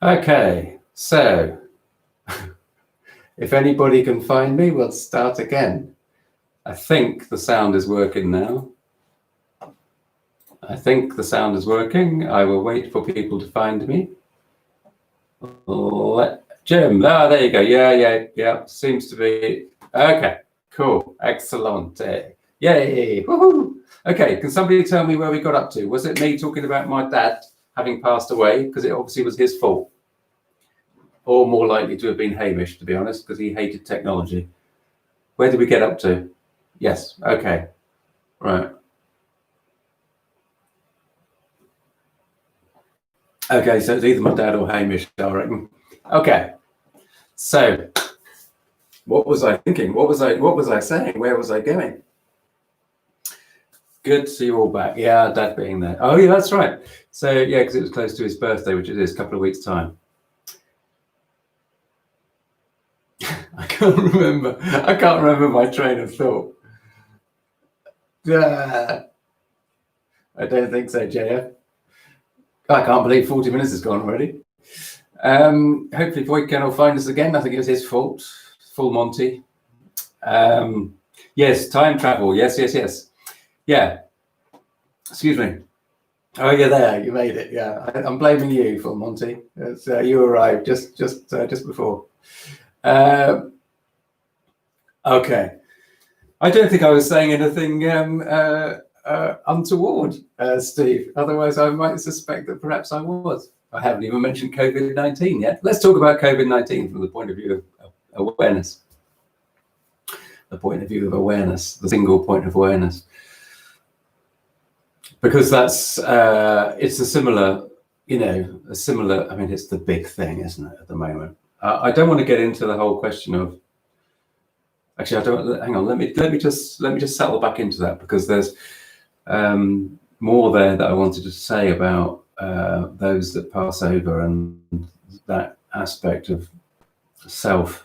Okay, so if anybody can find me, we'll start again. I think the sound is working now. I think the sound is working. I will wait for people to find me. Jim, there you go. Yeah. Seems to be okay. Cool, excellent. Yay! Woohoo! Okay, can somebody tell me where we got up to? Was it me talking about my dad having passed away because it obviously was his fault, or more likely to have been Hamish, to be honest, because he hated technology? Where did we get up to? Yes. Okay. Right. Okay, so it's either my dad or Hamish, I reckon. Okay. So, what was I thinking? What was I saying? Where was I going? Good to see you all back. Yeah, Dad being there. Oh, yeah, that's right. So, yeah, because it was close to his birthday, which it is, a couple of weeks' time. I can't remember my train of thought. I don't think so, JF. I can't believe 40 minutes has gone already. Hopefully Voigtkin will find us again. I think it was his fault. Full Monty. Yes, time travel. Yes. Yeah. Excuse me. Oh, you're there. You made it. Yeah, I'm blaming you, Full Monty. You arrived just before. Okay. I don't think I was saying anything untoward, Steve. Otherwise, I might suspect that perhaps I was. I haven't even mentioned COVID-19 yet. Let's talk about COVID-19 from the point of view of awareness. The point of view of awareness, the single point of awareness. Because that's, it's a similar, I mean, it's the big thing, isn't it, at the moment? I don't want to get into the whole question of, actually, I don't, hang on, let me just settle back into that, because there's more there that I wanted to say about those that pass over and that aspect of self.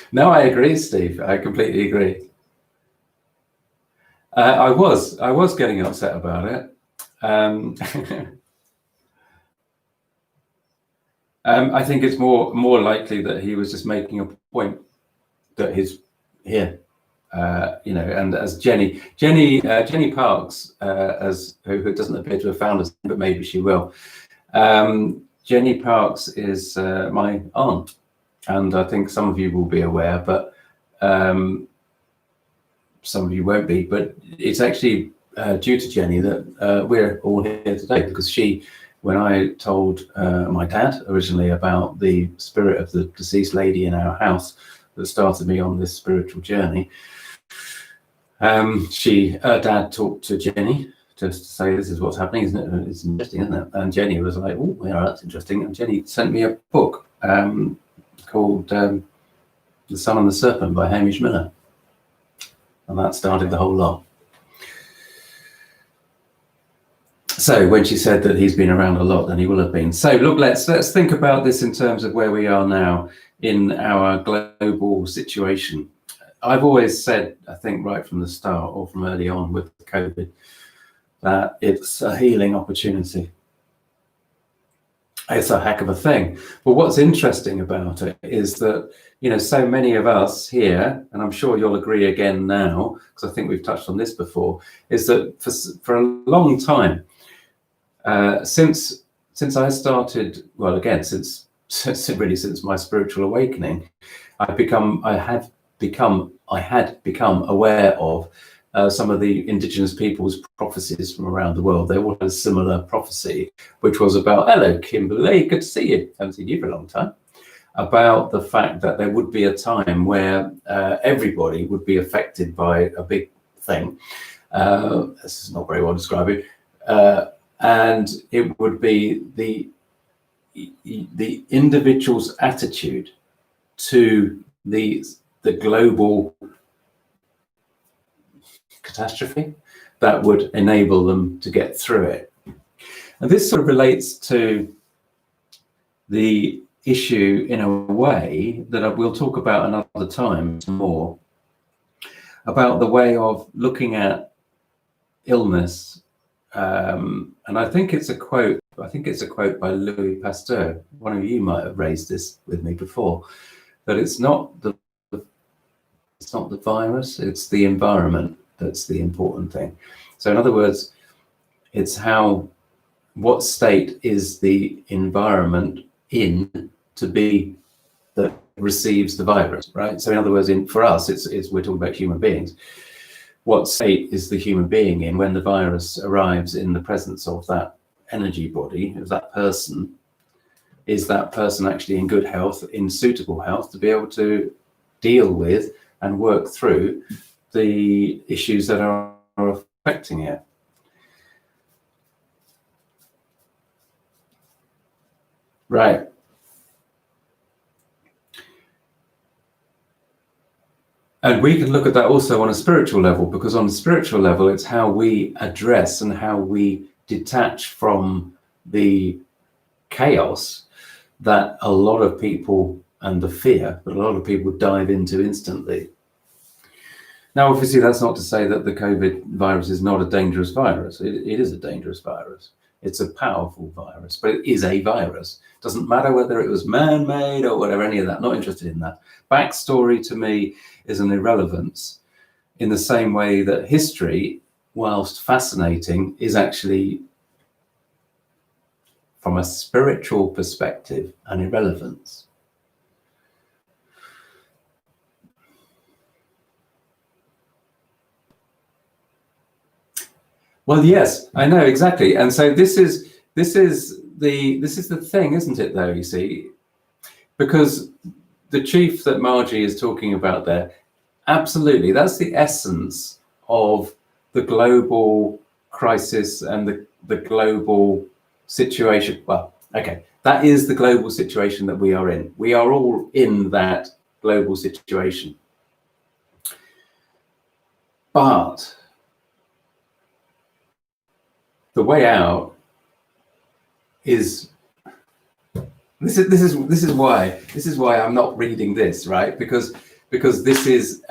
No, I agree, Steve. I completely agree. I was getting upset about it. I think it's more likely that he was just making a point that he's here, and as Jenny Parks, as who doesn't appear to have found us, but maybe she will. Jenny Parks is my aunt, and I think some of you will be aware, but some of you won't be. But it's actually due to Jenny that we're all here today, because when I told my dad originally about the spirit of the deceased lady in our house that started me on this spiritual journey, dad talked to Jenny just to say, this is what's happening, isn't it? It's interesting, isn't it? And Jenny was like, oh, yeah, that's interesting. And Jenny sent me a book called The Sun and the Serpent by Hamish Miller. And that started the whole lot. So when she said that he's been around a lot, then he will have been. So look, let's think about this in terms of where we are now in our global situation. I've always said, I think right from the start or from early on with COVID, that it's a healing opportunity. It's a heck of a thing. But what's interesting about it is that, so many of us here, and I'm sure you'll agree again now, because I think we've touched on this before, is that for a long time, since I started, well, again, since my spiritual awakening, I had become aware of some of the indigenous people's prophecies from around the world. They all had a similar prophecy, which was about, hello, Kimberly, good to see you. Haven't seen you for a long time. About the fact that there would be a time where everybody would be affected by a big thing. This is not very well described. And it would be the individual's attitude to the global catastrophe that would enable them to get through it. And this sort of relates to the issue in a way that we'll talk about another time more about the way of looking at illness. And I think it's a quote. I think it's a quote by Louis Pasteur. One of you might have raised this with me before, that it's not the virus, it's the environment that's the important thing. So in other words, it's what state is the environment in to be that receives the virus, right? So in other words, for us, it's we're talking about human beings. What state is the human being in when the virus arrives in the presence of that energy body, of that person? Is that person actually in good health, in suitable health, to be able to deal with and work through the issues that are affecting it? Right. And we can look at that also on a spiritual level, because on a spiritual level, it's how we address and how we detach from the chaos that a lot of people, and the fear that a lot of people dive into instantly. Now, obviously, that's not to say that the COVID virus is not a dangerous virus. It is a dangerous virus. It's a powerful virus, but it is a virus. Doesn't matter whether it was man-made or whatever, any of that. Not interested in that. Backstory to me is an irrelevance, in the same way that history, whilst fascinating, is actually, from a spiritual perspective, an irrelevance. Well, yes, I know exactly, and so this is the thing, isn't it? Though, you see, because the chief that Margie is talking about there, absolutely, that's the essence of the global crisis and the global situation. Well, okay, that is the global situation that we are in. We are all in that global situation. But the way out is this is why I'm not reading this, right? Because this is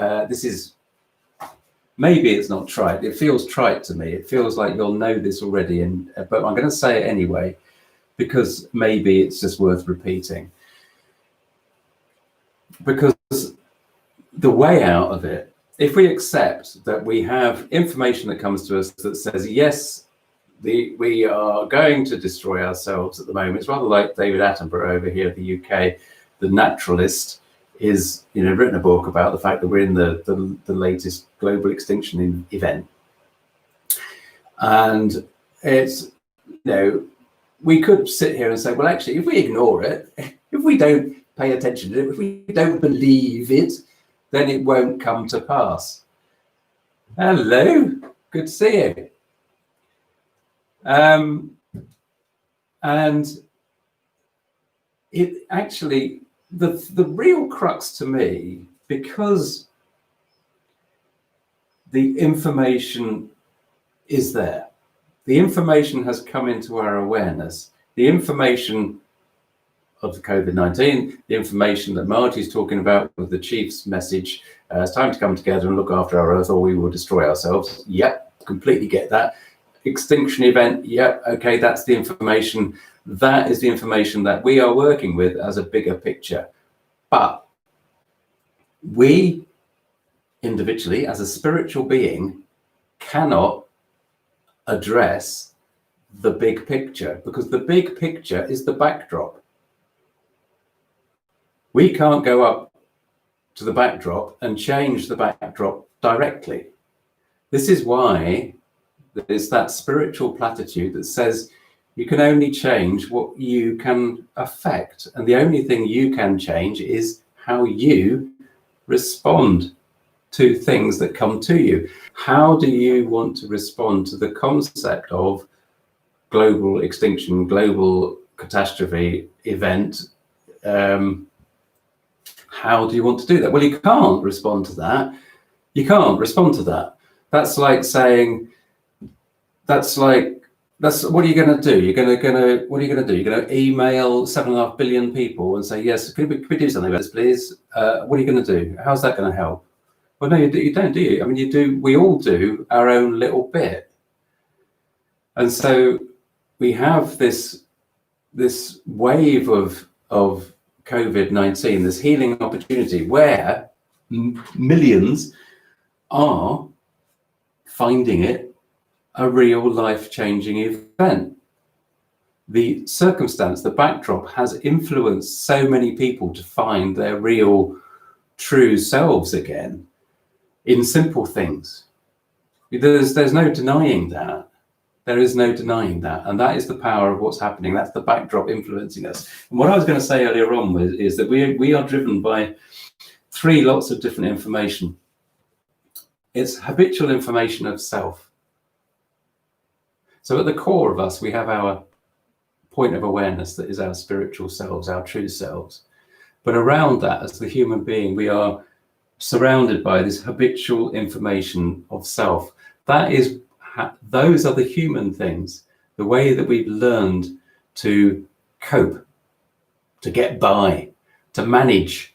maybe it's not trite. It feels trite to me. It feels like you'll know this already, but I'm going to say it anyway, because maybe it's just worth repeating. Because the way out of it, if we accept that we have information that comes to us that says, yes, we are going to destroy ourselves at the moment. It's rather like David Attenborough over here in the UK, the naturalist, is written a book about the fact that we're in the latest global extinction event. And it's, we could sit here and say, well, actually, if we ignore it, if we don't pay attention to it, if we don't believe it, then it won't come to pass. Hello, good to see you. And it actually, the real crux to me, because the information is there, the information has come into our awareness, the information of the COVID-19, the information that Margie's talking about with the chief's message, it's time to come together and look after our earth or we will destroy ourselves. Yep, completely get that. Extinction event, yep, okay, that's the information. That is the information that we are working with as a bigger picture. But we individually, as a spiritual being, cannot address the big picture, because the big picture is the backdrop. We can't go up to the backdrop and change the backdrop directly. This is why there's that spiritual platitude that says you can only change what you can affect. And the only thing you can change is how you respond to things that come to you. How do you want to respond to the concept of global extinction, global catastrophe event? How do you want to do that? Well, you can't respond to that. You can't respond to that. That's like saying, that's what are you going to do? What are you going to do? You're going to email 7.5 billion people and say, yes, could we do something about this, please? What are you going to do? How's that going to help? Well, no, you don't, do you? I mean, you do. We all do our own little bit, and so we have this wave of COVID-19, this healing opportunity, where millions are finding it a real life-changing event. The circumstance, the backdrop, has influenced so many people to find their real, true selves again in simple things. There's no denying that. There is no denying that. And that is the power of what's happening. That's the backdrop influencing us. And what I was going to say earlier on is that we are driven by three lots of different information. It's habitual information of self. So at the core of us, we have our point of awareness that is our spiritual selves, our true selves. But around that, as the human being, we are surrounded by this habitual information of self. That is, those are the human things, the way that we've learned to cope, to get by, to manage,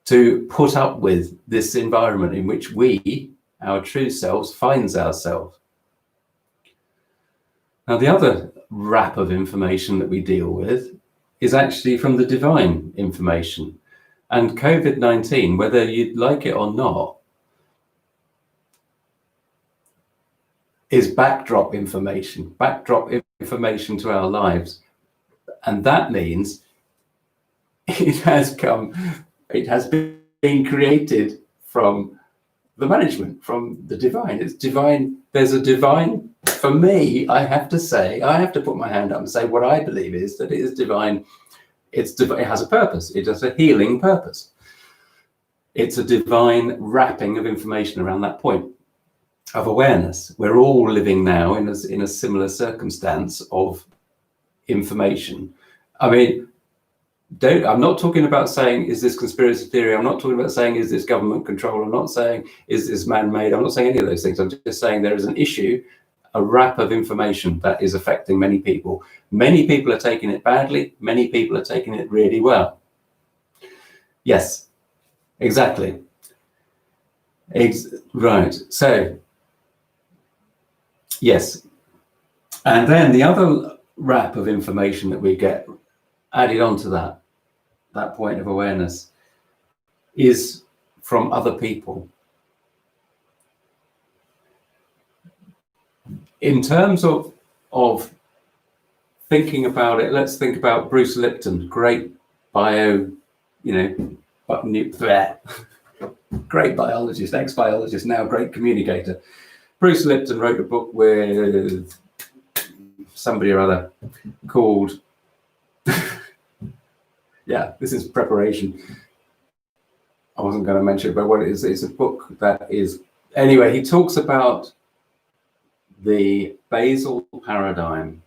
to put up with this environment in which we, our true selves, finds ourselves. Now, the other wrap of information that we deal with is actually from the divine information. And COVID-19, whether you like it or not, is backdrop information to our lives. And that means it has been created from the management, from the divine. It's divine. There's a divine, for me, I have to say, I have to put my hand up and say what I believe is that it is divine. It has a purpose. It has a healing purpose. It's a divine wrapping of information around that point of awareness. We're all living now in a similar circumstance of information. I mean, I'm not talking about saying, is this conspiracy theory? I'm not talking about saying, is this government control? I'm not saying, is this man-made? I'm not saying any of those things. I'm just saying there is an issue, a wrap of information that is affecting many people. Many people are taking it badly. Many people are taking it really well. Yes, exactly. Right. So, yes. And then the other wrap of information that we get added onto that point of awareness is from other people. In terms of thinking about it, let's think about Bruce Lipton, great great biologist, ex-biologist, now great communicator. Bruce Lipton wrote a book with somebody or other called, yeah, this is preparation. I wasn't going to mention it, but what it is, it's a book that is, anyway, he talks about the basal paradigm,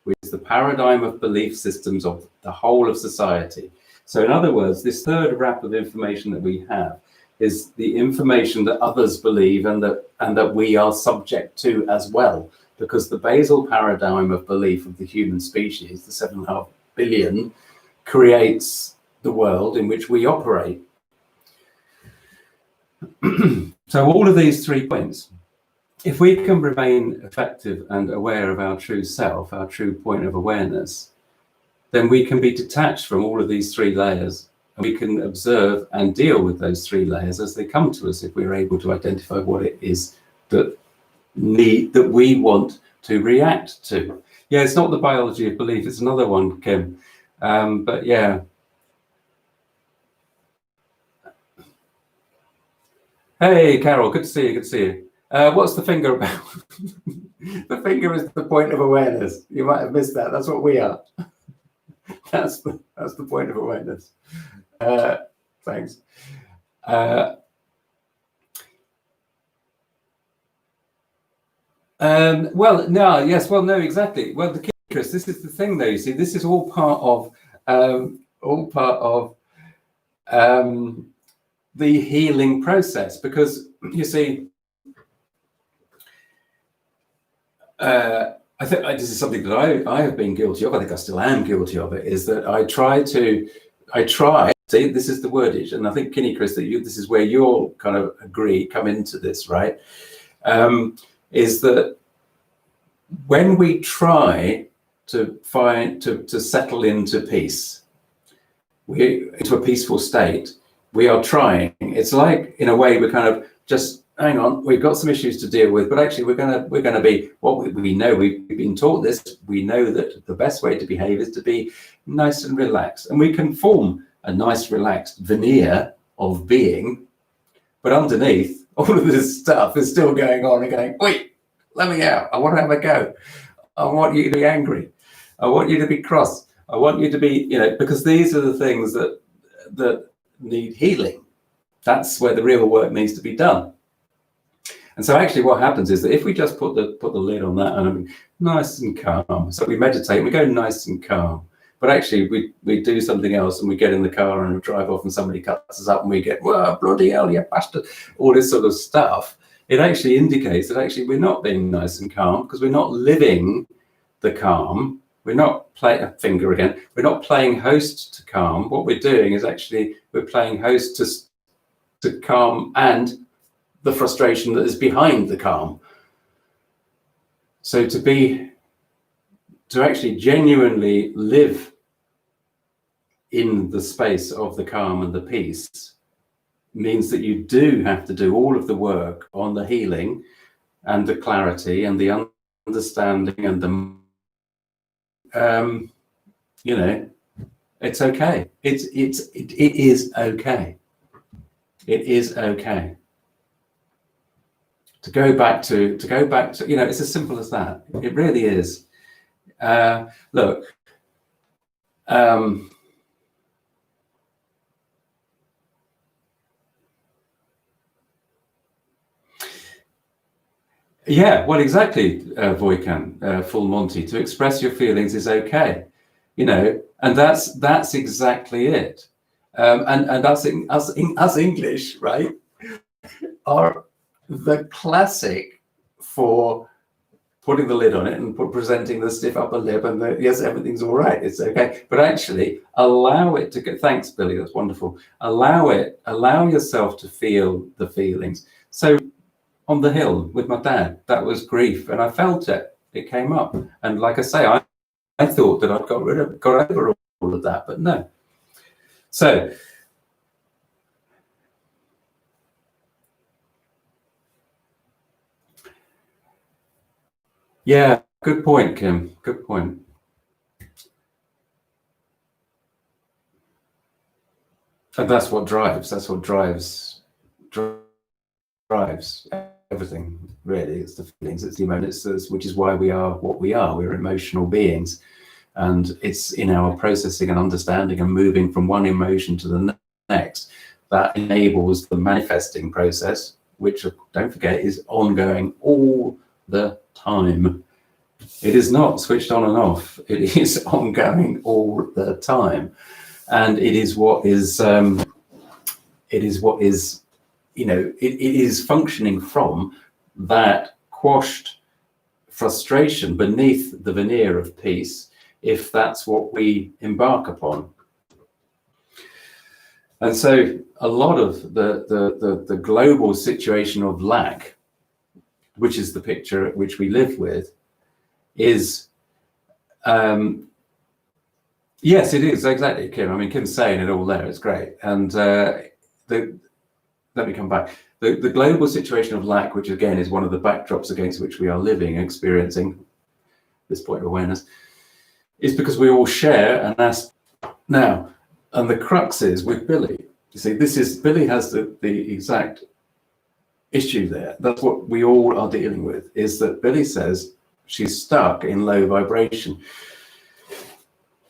which is the paradigm of belief systems of the whole of society. So in other words, this third wrap of information that we have is the information that others believe and that we are subject to as well, because the basal paradigm of belief of the human species, the 7.5 billion, creates the world in which we operate. So all of these 3 points, if we can remain effective and aware of our true self, our true point of awareness, then we can be detached from all of these 3 layers, and we can observe and deal with those 3 layers as they come to us, if we're able to identify what it is that we want to react to. Yeah, it's not the biology of belief, it's another one, Kim. But yeah. Hey, Carol, good to see you, good to see you. What's the finger about? The finger is the point of awareness. You might have missed that. That's what we are. That's the point of awareness. Thanks. Well, no, yes, well, no, exactly. Well, Chris, this is the thing, though. You see, this is all part of the healing process, because you see, I think this is something that I have been guilty of. I think I still am guilty of it. Is that I try See, this is the wordage, and I think, Kinney, Chris, that this is where you'll kind of come into this, right? Is that when we try to settle into peace, into a peaceful state, we are trying. It's like, in a way, we're kind of just, hang on, we've got some issues to deal with, but actually we're gonna be what we know. We've been taught this. We know that the best way to behave is to be nice and relaxed, and we can form a nice relaxed veneer of being, but underneath all of this stuff is still going on and going, wait, let me out. I want to have a go. I want you to be angry. I want you to be cross. I want you to be, because these are the things that need healing. That's where the real work needs to be done. And so actually what happens is that if we just put the lid on that and I mean, nice and calm, so we meditate and we go nice and calm, but actually we do something else and we get in the car and we drive off and somebody cuts us up and we get, whoa, bloody hell, you bastard, all this sort of stuff. It actually indicates that actually we're not being nice and calm because we're not living the calm. We're not playing a finger again. We're not playing host to calm. What we're doing is actually we're playing host to calm and the frustration that is behind the calm. So to actually genuinely live in the space of the calm and the peace means that you do have to do all of the work on the healing and the clarity and the understanding and the it's okay. It is okay. It is okay. To go back to it's as simple as that. It really is. Look, yeah, well, exactly, Voikan, Full Monty. To express your feelings is okay, and that's exactly it. And us English, right, are the classic for putting the lid on it and presenting the stiff upper lip and yes, everything's all right, it's okay. But actually allow it to go. Thanks, Billy, that's wonderful. Allow yourself to feel the feelings. So on the hill with my dad, that was grief, and I felt it. It came up, and like I say, I thought that I'd got over all of that, but no. So yeah, good point, Kim. Good point. And that's what drives. That's what drives everything, really. It's the feelings, it's the emotions, which is why we are what we are. We're emotional beings, and it's in our processing and understanding and moving from one emotion to the next that enables the manifesting process, which, don't forget, is ongoing all the time. It is not switched on and off. It is ongoing all the time, and it is what is it is functioning from that quashed frustration beneath the veneer of peace, if that's what we embark upon. And so a lot of the global situation of lack, which is the picture which we live with, is yes, it is, exactly, Kim. I mean, Kim's saying it all there, it's great. And let me come back. The global situation of lack, which again is one of the backdrops against which we are living, experiencing this point of awareness, is because we all share an aspect. Now, and the crux is with Billy. You see, Billy has the exact issue there. That's what we all are dealing with, is that Billy says she's stuck in low vibration.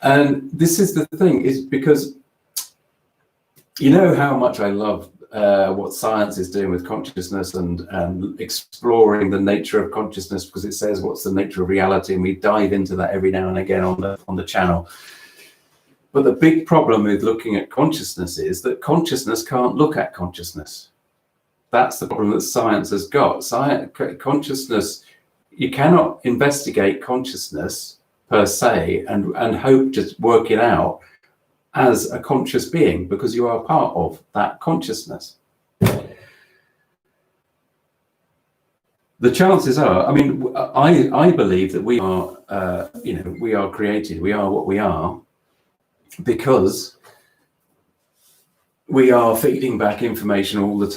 And this is the thing, is because you know how much I love what science is doing with consciousness and exploring the nature of consciousness, because it says what's the nature of reality, and we dive into that every now and again on the channel. But the big problem with looking at consciousness is that consciousness can't look at consciousness. That's the problem that science has got. Consciousness, you cannot investigate consciousness per se and hope to work it out as a conscious being, because you are part of that consciousness. The chances are, I mean, I believe that we are, we are created, we are what we are, because we are feeding back information all the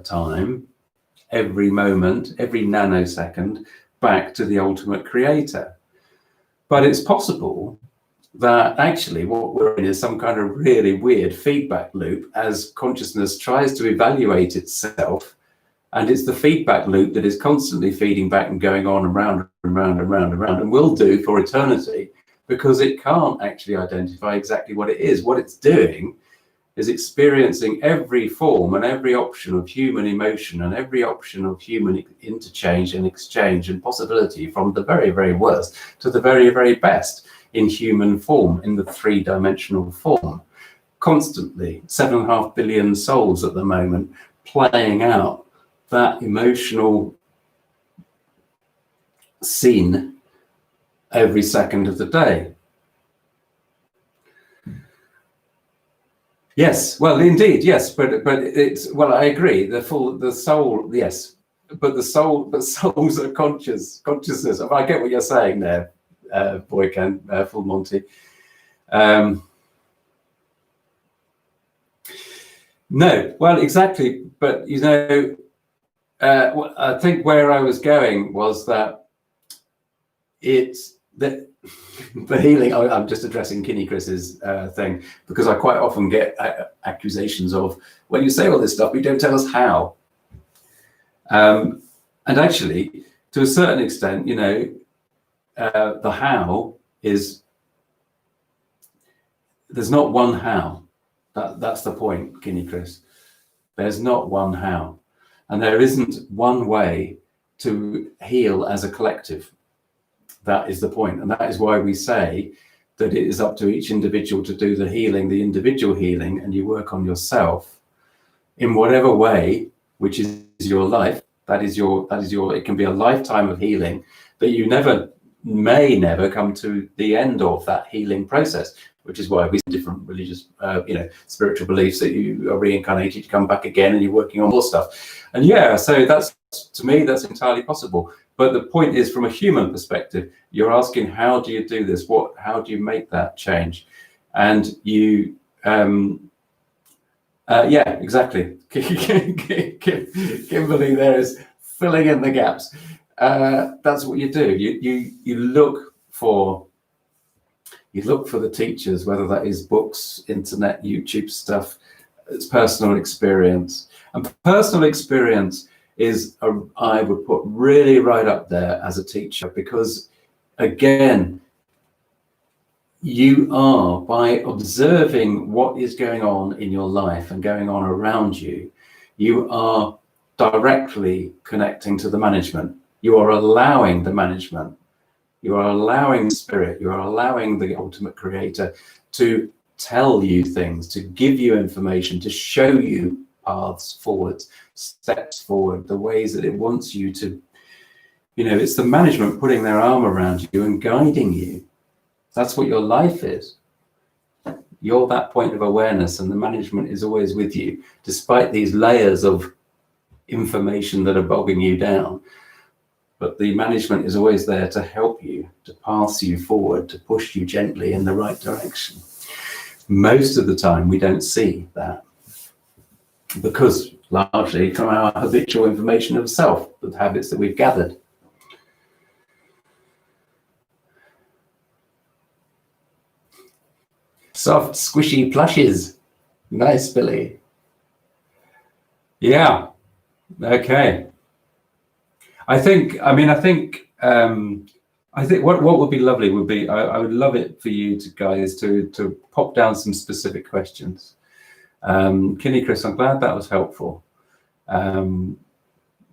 time, every moment, every nanosecond, back to the ultimate creator. But it's possible that actually what we're in is some kind of really weird feedback loop as consciousness tries to evaluate itself. And it's the feedback loop that is constantly feeding back and going on and round and round and round and round, and will do for eternity, because it can't actually identify exactly what it is. What it's doing is experiencing every form and every option of human emotion and every option of human interchange and exchange and possibility, from the very, very worst to the very, very best in human form, in the three-dimensional form. Constantly, 7.5 billion souls at the moment playing out that emotional scene every second of the day. Yes, well, indeed, yes, but it's, well, I agree. The soul, yes, but souls are consciousness. I get what you're saying there, Boykan, Full Monty. No, well, exactly, but I think where I was going was that it's that the healing. I'm just addressing Kinney Chris's thing, because I quite often get accusations of, when you say all this stuff, you don't tell us how. And actually, to a certain extent, the how is, there's not one how. That's the point, Kinney Chris. There's not one how. And there isn't one way to heal as a collective. That is the point. And that is why we say that it is up to each individual to do the healing, the individual healing, and you work on yourself in whatever way, which is your life. That is your, it can be a lifetime of healing, but you may never come to the end of that healing process, which is why we see different religious, spiritual beliefs, that you are reincarnated, you come back again, and you're working on more stuff. And yeah, so that's, to me, that's entirely possible. But the point is, from a human perspective, you're asking, how do you do this? How do you make that change? And you, yeah, exactly. Kimberly there is filling in the gaps. That's what you do. You look for the teachers, whether that is books, internet, YouTube stuff. It's personal experience, and personal experience is, I would put really right up there as a teacher, because again, you are, by observing what is going on in your life and going on around you, you are directly connecting to the management. You are allowing the management, you are allowing spirit, you are allowing the ultimate creator to tell you things, to give you information, to show you paths forward, steps forward, the ways that it wants you to, it's the management putting their arm around you and guiding you. That's what your life is. You're that point of awareness, and the management is always with you, despite these layers of information that are bogging you down. But the management is always there to help you, to pass you forward, to push you gently in the right direction. Most of the time, we don't see that, because largely from our habitual information of self, the habits that we've gathered. Soft, squishy plushes. Nice, Billy. Yeah. Okay. I think what would be lovely would be, I would love it for you guys to pop down some specific questions. Kinney Chris, I'm glad that was helpful.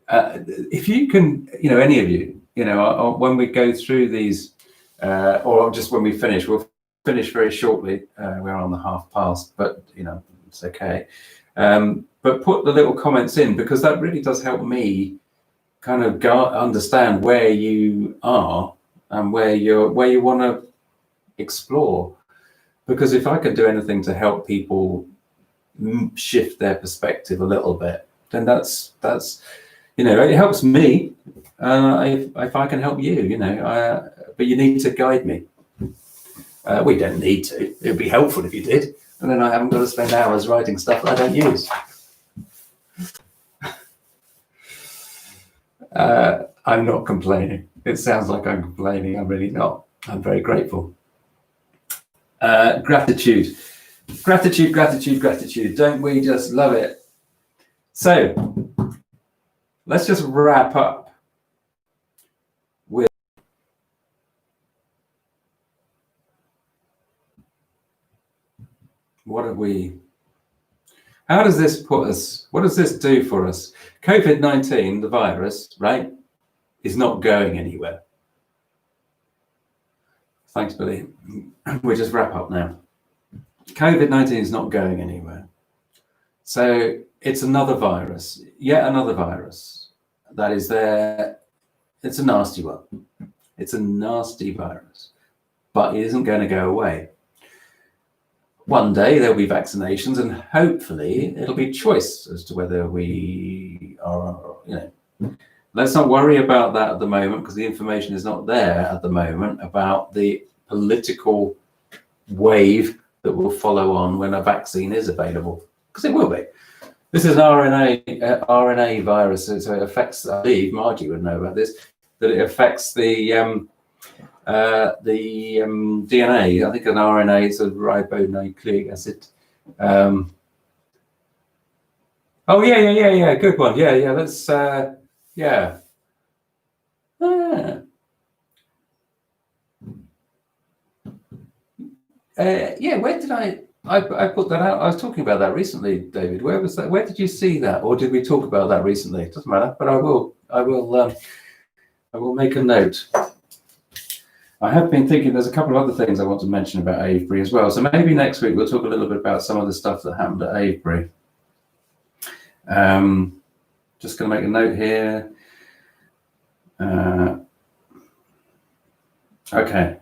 If you can, any of you, when we go through these, or just when we finish, we'll finish very shortly. We're on the half past, but it's okay. But put the little comments in, because that really does help me kind of understand where you are and where you want to explore. because if I can do anything to help people shift their perspective a little bit, then that's it helps me. If I can help you, but you need to guide me. We don't need to. It would be helpful if you did, and then I haven't got to spend hours writing stuff that I don't use. I'm not complaining. It sounds like I'm complaining. I'm really not. I'm very grateful. Gratitude. Gratitude. Don't we just love it? So let's just wrap up with how does this put us? What does this do for us? COVID-19, the virus, right, is not going anywhere. Thanks, Billy. We'll just wrap up now. COVID-19 is not going anywhere. So it's another virus, yet another virus that is there. It's a nasty one. It's a nasty virus, but it isn't going to go away. One day there'll be vaccinations, and hopefully it'll be choice as to whether we are, let's not worry about that at the moment, because the information is not there at the moment about the political wave that will follow on when a vaccine is available, because it will be. This is an RNA virus, so it affects, I believe, Margie would know about this, that it affects the DNA. I think an RNA is a ribonucleic acid. Oh yeah. Good one. Yeah. That's yeah. Where did I put that out? I was talking about that recently, David. Where was that? Where did you see that, or did we talk about that recently? It doesn't matter, but I will make a note. I have been thinking there's a couple of other things I want to mention about Avebury as well. So maybe next week we'll talk a little bit about some of the stuff that happened at Avebury. Just going to make a note here. Okay.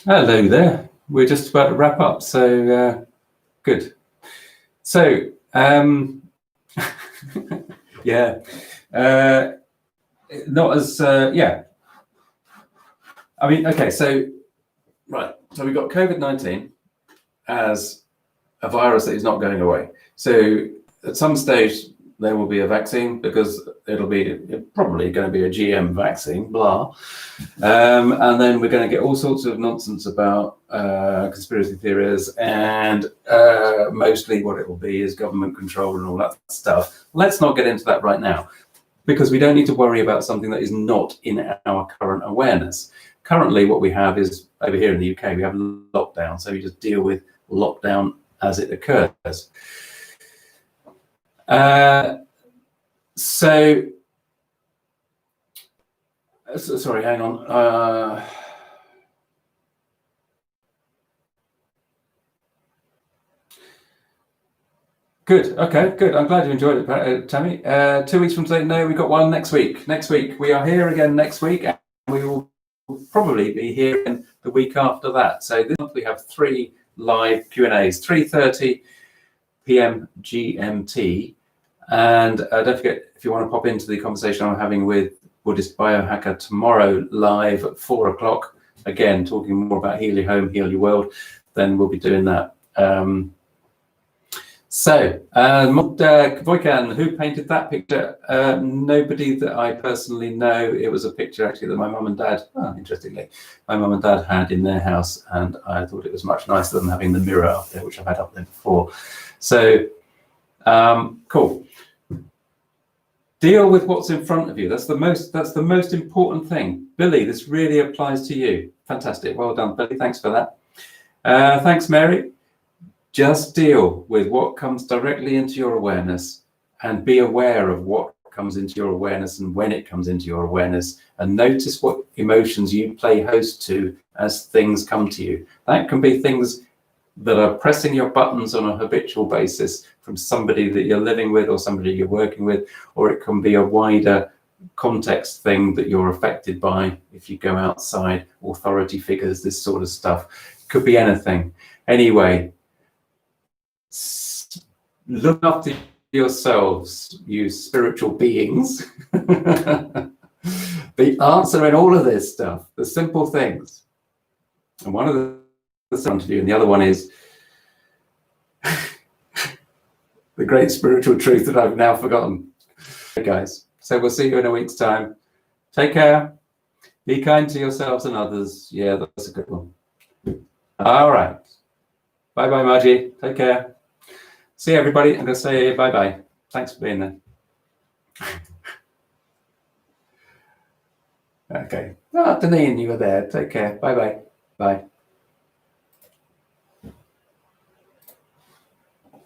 Hello there. We're just about to wrap up, so good. So yeah, not as yeah. I mean, okay, so right, so we've got COVID-19 as a virus that is not going away. So at some stage there will be a vaccine, because it'll be probably going to be a GM vaccine, blah. And then we're going to get all sorts of nonsense about conspiracy theories, and mostly what it will be is government control and all that stuff. Let's not get into that right now, because we don't need to worry about something that is not in our current awareness. Currently, what we have is, over here in the UK, we have lockdown. So we just deal with lockdown as it occurs. Sorry, hang on. Good. Okay, good. I'm glad you enjoyed it, Tammy. 2 weeks from today, no, we've got one next week. Next week, we are here again next week, and we will probably be here in the week after that. So this month we have 3 live Q&As, 3:30 p.m. GMT. And don't forget, if you want to pop into the conversation I'm having with Buddhist Biohacker tomorrow live at 4 o'clock, again, talking more about Heal Your Home, Heal Your World, then we'll be doing that. Voikan, who painted that picture? Nobody that I personally know. It was a picture actually that my mum and dad, interestingly, my mum and dad had in their house, and I thought it was much nicer than having the mirror up there, which I've had up there before. So, cool. Deal with what's in front of you. That's the most important thing. Billy, this really applies to you. Fantastic. Well done, Billy. Thanks for that. Thanks, Mary. Just deal with what comes directly into your awareness, and be aware of what comes into your awareness and when it comes into your awareness, and notice what emotions you play host to as things come to you. That can be things that are pressing your buttons on a habitual basis from somebody that you're living with or somebody you're working with, or it can be a wider context thing that you're affected by if you go outside, authority figures, this sort of stuff. Could be anything. Anyway, look after yourselves, you spiritual beings. The answer in all of this stuff, the simple things. And one of the front of you, and the other one is the great spiritual truth that I've now forgotten. Okay, guys, so we'll see you in a week's time. Take care. Be kind to yourselves and others. Yeah, that's a good one. All right. Bye-bye, Margie. Take care. See you, everybody. I'm going to say bye-bye. Thanks for being there. Okay. Oh, Deneen, you were there. Take care. Bye-bye. Bye.